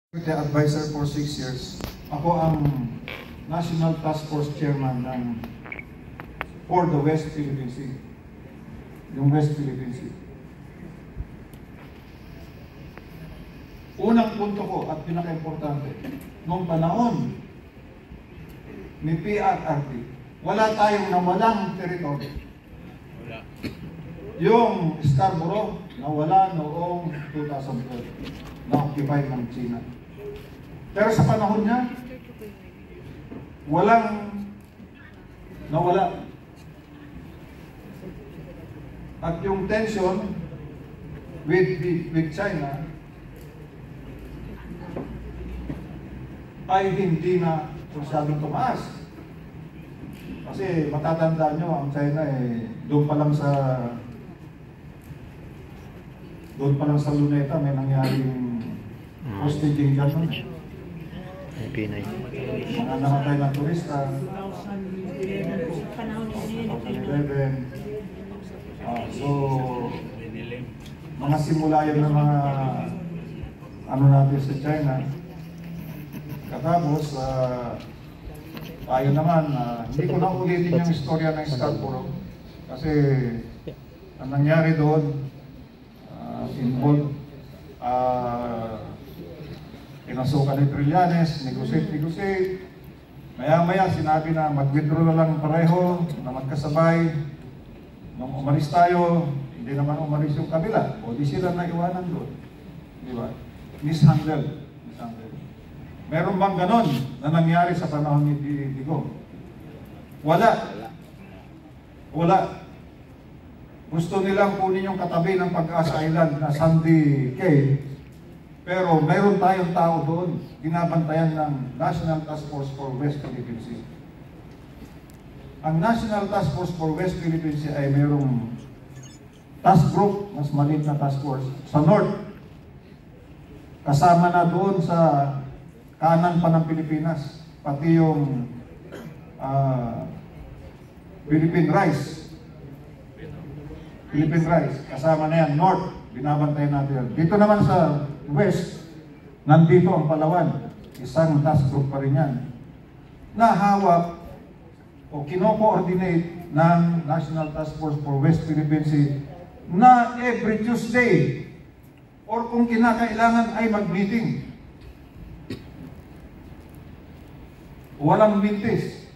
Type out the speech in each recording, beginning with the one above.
The advisor for 6 years. Ako ang National Task Force Chairman for the West Philippine Sea. Yung West Philippine Sea. Unang punto ko at pinaka-importante, noong panahon ni PRRT, wala tayong nawalang teritoryo. Wala. Yung Scarborough, nawala noong 2012. Na-occupy ng China. Pero sa panahon niya, walang nawala. At yung tension with China ay hindi na masyadong tumaas. Kasi matatandaan nyo, ang China doon pa lang sa Luneta may nangyaring hostage gano'n. Pinay. Mga namatay na turista. 2011. So, mga simula yun ng mga ano natin sa China. Katapos, tayo naman, hindi ko na ulitin yung istorya ng Scarborough. Kasi, ang nangyari doon, involved, pinasukan ni Trillanes, negotiate. Maya-maya sinabi na mag-withdraw na lang pareho, na magkasabay. Nung umalis tayo, hindi naman umalis yung kabila. O di sila na iwanan doon. Di ba? Mishandle. Meron bang ganon na nangyari sa panahon ni Digong? Wala. Gusto nilang kunin yung katabi ng Pag-asa Island na Sandy Cay. Pero mayroon tayong tao doon, binabantayan ng National Task Force for West Philippine Sea. Ang National Task Force for West Philippine Sea ay mayroong task group, mas maliit na task force, sa North. Kasama na doon sa kanan pa ng Pilipinas, pati yung Philippine Rice, kasama na yan, North, binabantayan natin. Dito naman sa West, nandito ang Palawan, isang task group pa rin yan, na hawak o kino-coordinate ng National Task Force for West Philippine Sea na every Tuesday or kung kinakailangan ay mag-meeting. Walang mintis.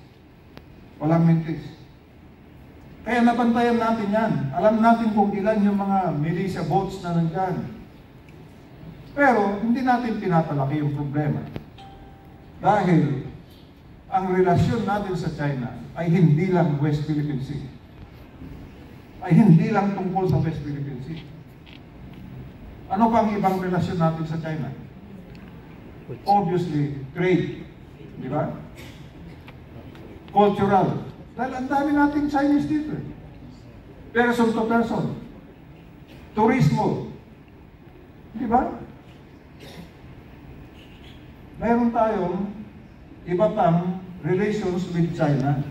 Kaya nabantayan natin yan. Alam natin kung ilan yung mga militia boats na nandyan. Pero hindi natin pinapalaki yung problema. Dahil ang relasyon natin sa China ay hindi lang West Philippine Sea. Ay hindi lang tungkol sa West Philippine Sea. Ano pa ang ibang relasyon natin sa China? Obviously, trade. Di ba? Cultural. Dahil ang dami nating Chinese dito. Person to person. Turismo. Di ba? Mayroon tayong iba pang relations with China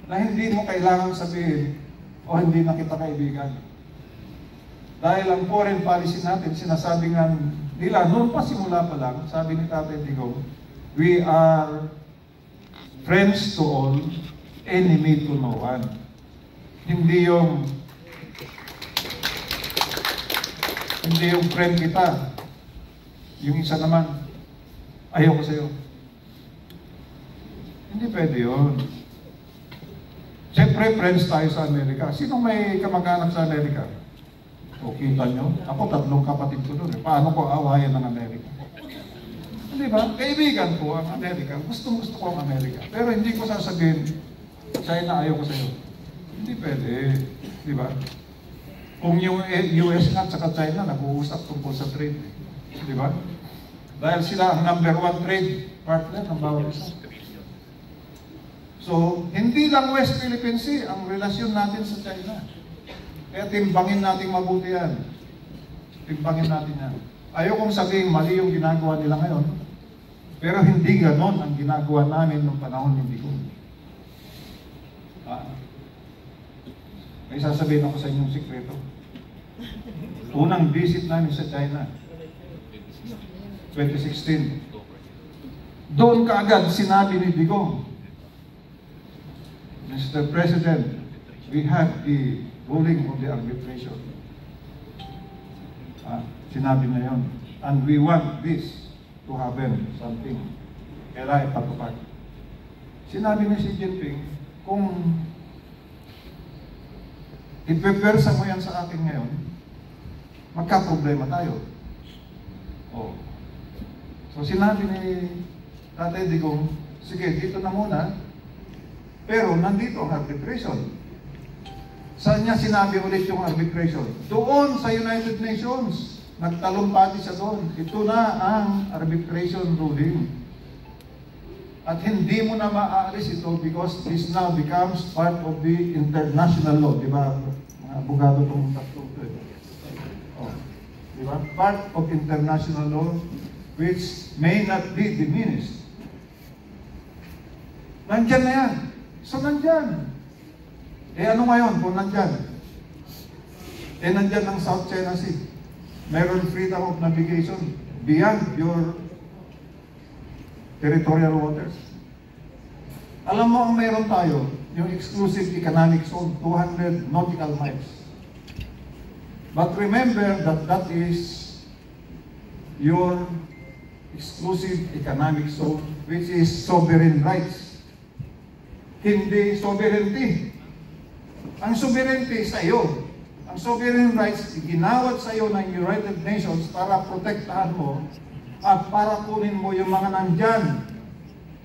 na hindi mo kailangan sabihin o hindi na kita kaibigan. Dahil ang foreign policy natin, sinasabi nga nila, noon pa simula pa lang, sabi ni Tatay Digong, we are friends to all, enemy to no one. Hindi yung friend kita. Yung isa naman, ayaw ko sa'yo. Hindi pwede yun. Siyempre, friends tayo sa Amerika. Sinong may kamag-anak sa Amerika? O, kita nyo? Ako, 3 kapatid ko doon. Paano ko awayan ng Amerika? Di ba? Kaibigan ko ang Amerika. Gusto ko ang Amerika. Pero hindi ko sasabihin, China, ayaw ko sa'yo. Hindi pwede. Di ba? Kung yung US at saka China, nag-uusap tungkol sa trade. Di ba? Dahil sila ang #1 trade partner ng bawat isa. So, hindi lang West Philippine Sea ang relasyon natin sa China. Kaya timbangin natin mabuti yan. Timbangin natin yan. Ayaw kong sabihin mali yung ginagawa nila ngayon, pero hindi ganon ang ginagawa namin noong panahon ni Digong. May sasabihin ako sa inyong sikreto. Unang visit namin sa China, 2016. Doon kaagad sinabi ni Digong, Mr. President, we have the ruling of the arbitration. Sinabi na yon. And we want this to happen, something. Kailangan ipatupad. Sinabi ni Xi Jinping, kung ipepersa mo yan sa akin ngayon, magka-problema tayo. Oh. So sinabi ni Tatay Digong, sige, dito na muna, pero nandito ang arbitration. Saan niya sinabi ulit yung arbitration? Doon sa United Nations. Nagtalumpati siya doon. Ito na ang arbitration ruling. At hindi mo na maaalis ito because this now becomes part of the international law. Di ba? Mga abogado itong tatlo. Oh. Di ba? Part of international law which may not be diminished. Nandyan na yan. So nandyan. Ano ngayon kung nandyan? Nandyan ang South China Sea. Meron freedom of navigation beyond your territorial waters. Alam mo ang meron tayo, yung exclusive economic zone, 200 nautical miles. But remember that that is your exclusive economic zone, which is sovereign rights. Hindi sovereignty. Ang sovereignty sa iyo. Ang sovereign rights, ginawat sa iyo ng United Nations para protektahan mo at para kunin mo yung mga nandyan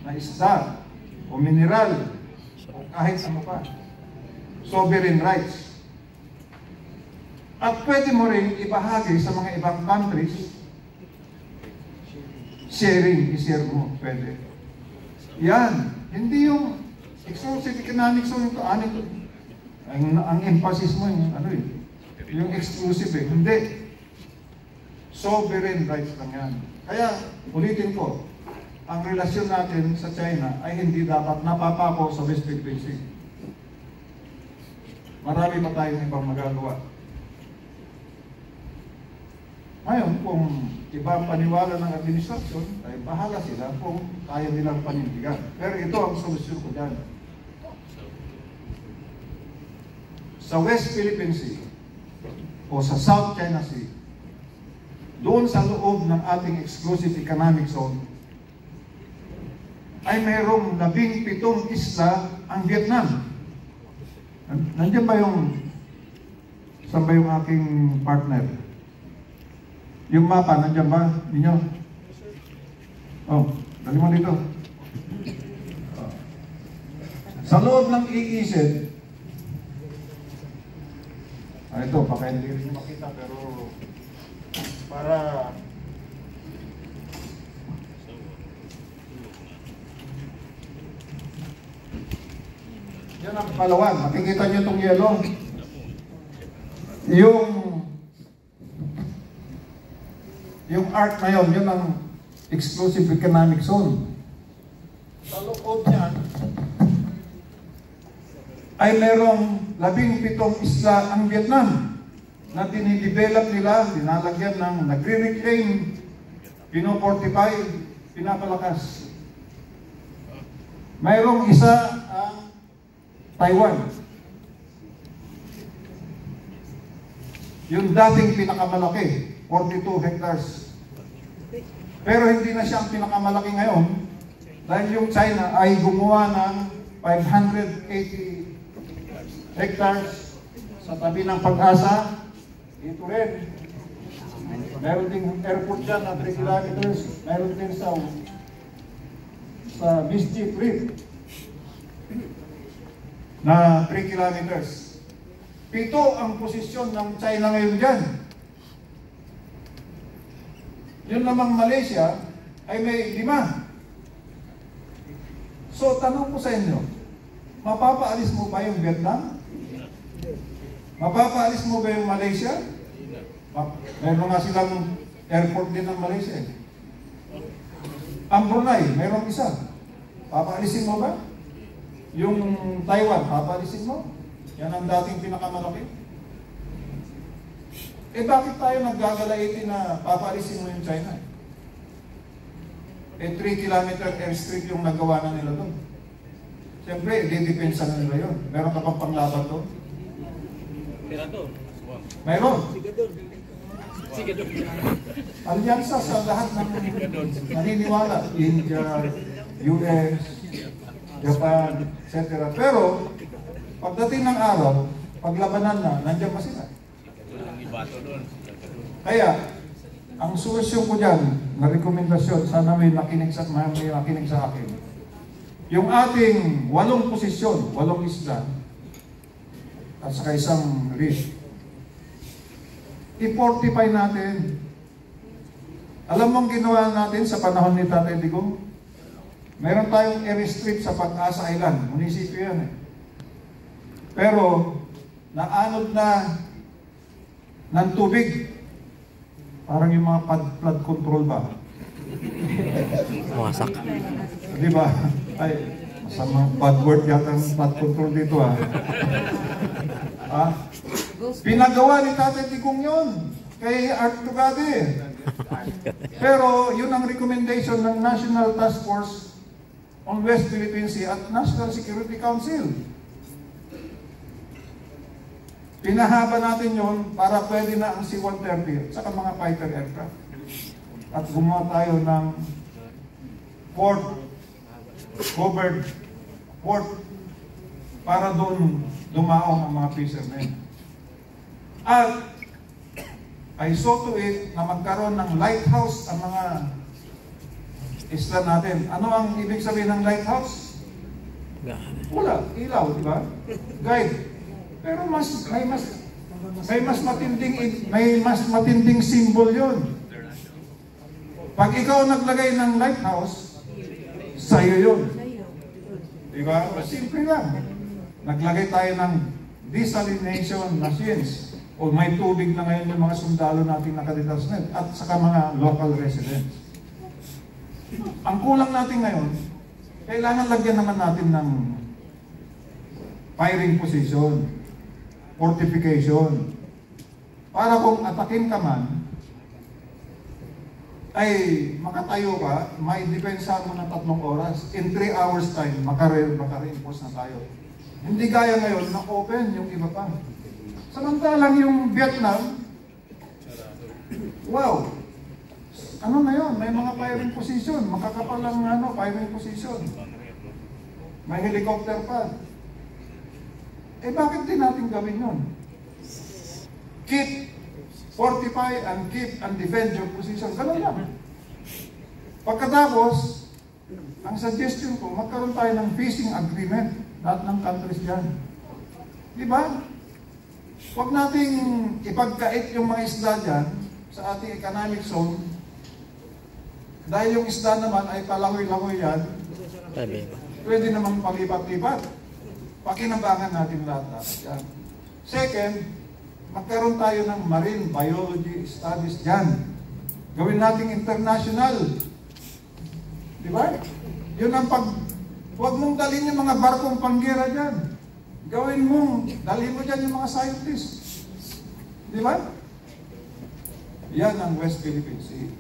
na isda o mineral o kahit ano pa. Sovereign rights. At pwede mo rin ibahagi sa mga ibang countries, i-share mo, pwede. Yan, hindi yung exclusive economic zone, ang emphasis mo yung yung exclusive hindi. Sovereign rights lang yan. Kaya, ulitin ko, ang relasyon natin sa China ay hindi dapat napapako sa West Philippine Sea. Marami pa tayong ibang magagawa. Ngayon, kung iba ang paniwala ng administrasyon, ay bahala sila kung kaya nilang panindigan. Pero ito ang solusyon ko dyan. Sa West Philippine Sea o sa South China Sea, doon sa loob ng ating exclusive economic zone, ay mayroong 17 isla ang Vietnam. Nandiyan ba saan ba yung aking partner? Yung mapa, nandiyan ba? Ninyo? Oh, dali mo dito. Sa loob ng EEZ, ito, baka hindi rin nyo makita, pero para yan ang Palawan. Makikita nyo itong yellow. Yung arc na yun ang exclusive economic zone. Sa loob niyan ay merong 17 isla ang Vietnam na dinidevelop nila, dinalagyan ng nagre-reclaim, pino-fortify, pinapalakas. Mayroong isa ang Taiwan. Yung dating pinakamalaki, 42 hectares. Pero hindi na siyang pinakamalaki ngayon dahil yung China ay gumawa ng 580 hectares sa tabi ng Pag-asa. Ito rin. Meron ding airport dyan na 3 kilometers. Meron din sa Mischief Reef na 3 kilometers. 7 ang posisyon ng China ngayon dyan. Yun namang Malaysia ay may 5. So, tanong ko sa inyo, mapapaalis mo ba yung Vietnam? Mapapaalis mo ba yung Malaysia? Meron nga silang airport din ng Malaysia. Ang Brunei, meron isa. Papaalisin mo ba? Yung Taiwan, papaalisin mo? Yan ang dating pinakamalaki. Bakit tayo naggagalaitin na papaalisin mo yung China? Eh, 3-kilometer airstrip yung nagawa na nila doon. Siyempre, didepensa na nila yun. Meron ka pang panglaban doon? Mayroon. Alyansa sa lahat ng naniniwala. India, US, Japan, etc. Pero, pagdating ng araw, paglabanan na, nandiyan pa sila. Kaya, ang solusyon ko dyan, na rekomendasyon, sana may nakinig sa akin. Yung ating 8 posisyon, 8 isla, at saka isang reef, i-fortify natin. Alam mong ginawa natin sa panahon ni Tatay Digong? Meron tayong airstrip sa Pag-asa Island, munisipyo yan eh. Pero, naanod na ng tubig. Parang yung mga flood control ba? Wasak. Di ba? Ay, masamang bad word yata ang flood control dito ah. Ah? Pinagawa ni Tatay Digong yun kay Art Tugade. Pero yun ang recommendation ng National Task Force on West Philippine Sea at National Security Council. Pinahaba natin yun para pwede na ang C-130 at saka mga fighter aircraft. At gumawa tayo ng covered port para doon dumaong ang mga fishermen. At I saw to it na magkaroon ng lighthouse ang mga isla natin. Ano ang ibig sabihin ng lighthouse? Wala, ilaw, di ba? Guide. Pero may mas matinding symbol 'yon. Pag ikaw naglagay ng lighthouse, sa'yo 'yon. Di ba? Simple lang. Naglagay tayo ng desalination machines. O may tubig na ngayon yung mga sundalo nating nakadetachment at saka mga local residents. Ang kulang natin ngayon, kailangan lagyan naman natin ng firing position, fortification, para kung atakin ka man, ay makatayo ka, may depensa mo ng 3 oras. In 3 hours time, maka-reinforce na tayo. Hindi gaya ngayon na open yung iba pa. Samantalang yung Vietnam, wow! Ano na yun? May mga firing position. Makakapalang firing position. May helicopter pad. Eh bakit din natin gawin yun? Keep, fortify, and keep and defend your position. Ganun lang. Pagkatapos, ang suggestion ko, magkaroon tayo ng fishing agreement. Lahat ng countries dyan. Di ba? Huwag nating ipagkait yung mga isda dyan sa ating economic zone dahil yung isda naman ay palangoy-langoy yan. Pwede namang palipat-lipat. Pakinabangan natin lahat yan. Second, magkaroon tayo ng marine biology studies dyan. Gawin nating international. Di ba? Yun ang huwag mong dalhin yung mga barkong panggera dyan. Gawin mo, dalhin mo dyan yung mga scientists. Di ba? Yan ang West Philippine Sea.